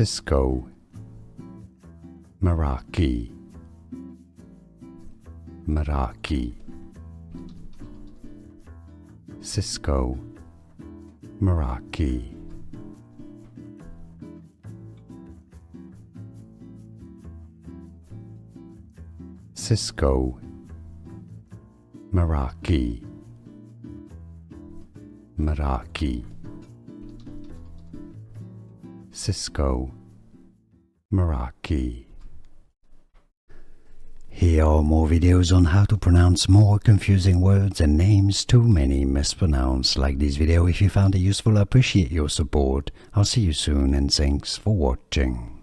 Cisco Meraki, Meraki, Cisco Meraki, Cisco Meraki, Meraki, Cisco Meraki. Here are more videos on how to pronounce more confusing words and names too many mispronounced. Like this video if you found it useful. I appreciate your support. I'll see you soon and thanks for watching.